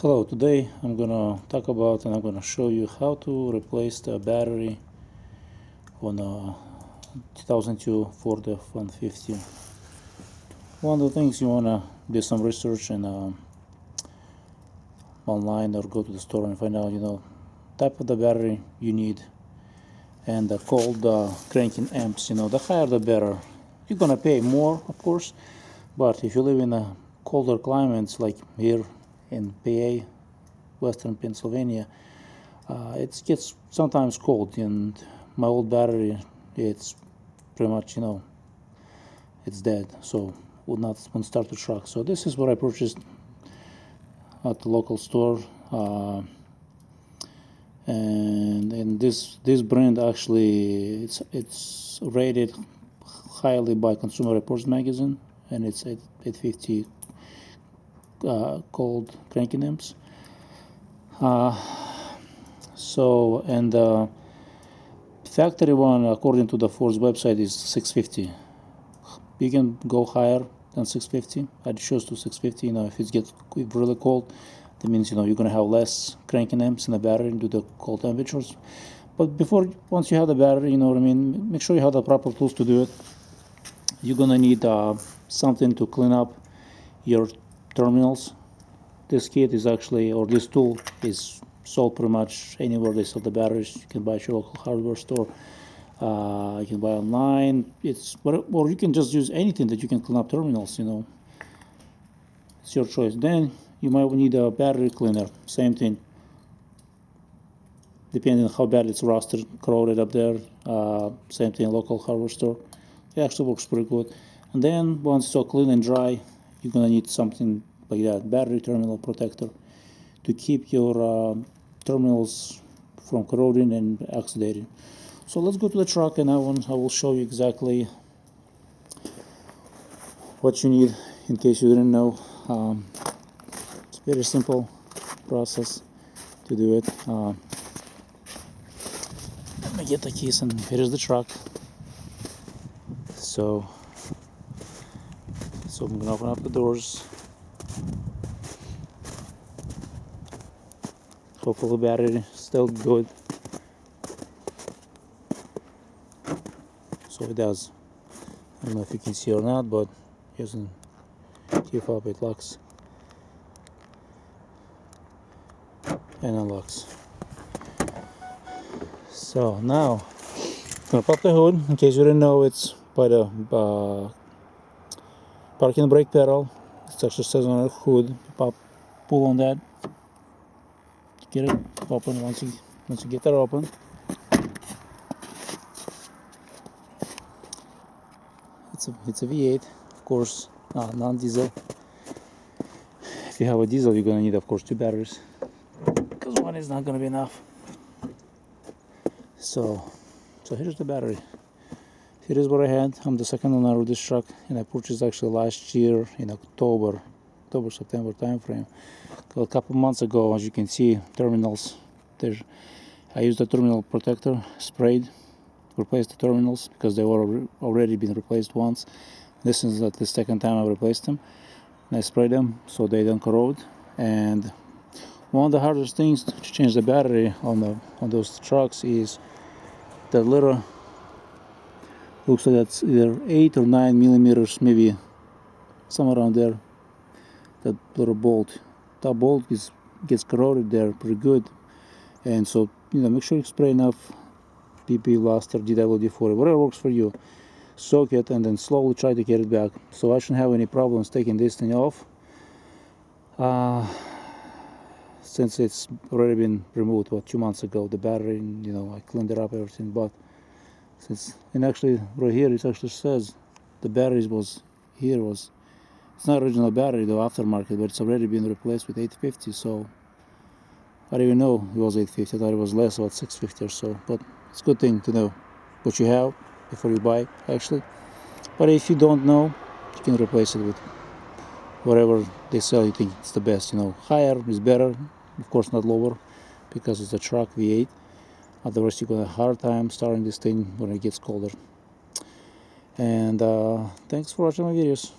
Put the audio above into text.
Hello, today I'm gonna talk about and I'm gonna show you how to replace the battery on a 2002 Ford F-150. One of the things you wanna do some research and online or go to the store and find out, type of the battery you need and the cold cranking amps. The higher the better. You're gonna pay more, of course, but if you live in a colder climates like here in PA, Western Pennsylvania, it gets sometimes cold, and my old battery, it's pretty much, it's dead, so would not start to truck. So this is what I purchased at the local store, and this brand actually it's rated highly by Consumer Reports magazine, and it's 850 cold cranking amps. And factory one, according to the Ford's website, is 650. You can go higher than 650. I choose to 650. If it gets really cold, that means you're gonna have less cranking amps in the battery due to cold temperatures. But once you have the battery, make sure you have the proper tools to do it. You're gonna need something to clean up your terminals. This kit is actually, or this tool is sold pretty much anywhere they sell the batteries. You can buy at your local hardware store. You can buy online. Or you can just use anything that you can clean up terminals. It's your choice. Then you might need a battery cleaner. Same thing. Depending on how bad it's rusted, corroded up there. Same thing, local hardware store. It actually works pretty good. And then once it's all clean and dry, you're gonna need something like that, battery terminal protector, to keep your terminals from corroding and oxidating. So let's go to the truck, and I will show you exactly what you need in case you didn't know. It's a very simple process to do it. Let me get the keys, and here's the truck. So I'm gonna open up the doors. Hopefully the battery is still good. So it does. I don't know if you can see or not, but using key fob, it locks and unlocks. So now I'm gonna pop the hood. In case you didn't know, it's by the parking brake pedal. It actually says on the hood. Pull on that. Get it open. Once you get that open, it's a V8, of course, non-diesel. If you have a diesel, you're gonna need, of course, two batteries, because one is not gonna be enough. So here's the battery. Here is what I had. I'm the second owner of this truck, and I purchased actually last year in September time frame. A couple months ago, as you can see, terminals there. I used a terminal protector, sprayed, replaced the terminals because they were already been replaced once. This is the second time I replaced them. And I sprayed them so they don't corrode. And one of the hardest things to change the battery on those trucks is the little, looks like that's either 8 or 9 millimeters, maybe somewhere around there. That little bolt. That bolt gets corroded there pretty good, and so make sure you spray enough PP, Luster, DWD-40, whatever works for you. Soak it and then slowly try to get it back. So I shouldn't have any problems taking this thing off, since it's already been removed 2 months ago. The battery, I cleaned it up, everything. But and actually right here it actually says the batteries it's not original battery, though, aftermarket, but it's already been replaced with 850. So I didn't even know it was 850. I thought it was less, about 650 or so. But it's a good thing to know what you have before you buy, actually. But if you don't know, you can replace it with whatever they sell. You think it's the best. Higher is better, of course, not lower, because it's a truck V8. Otherwise, you're gonna have a hard time starting this thing when it gets colder. And thanks for watching my videos.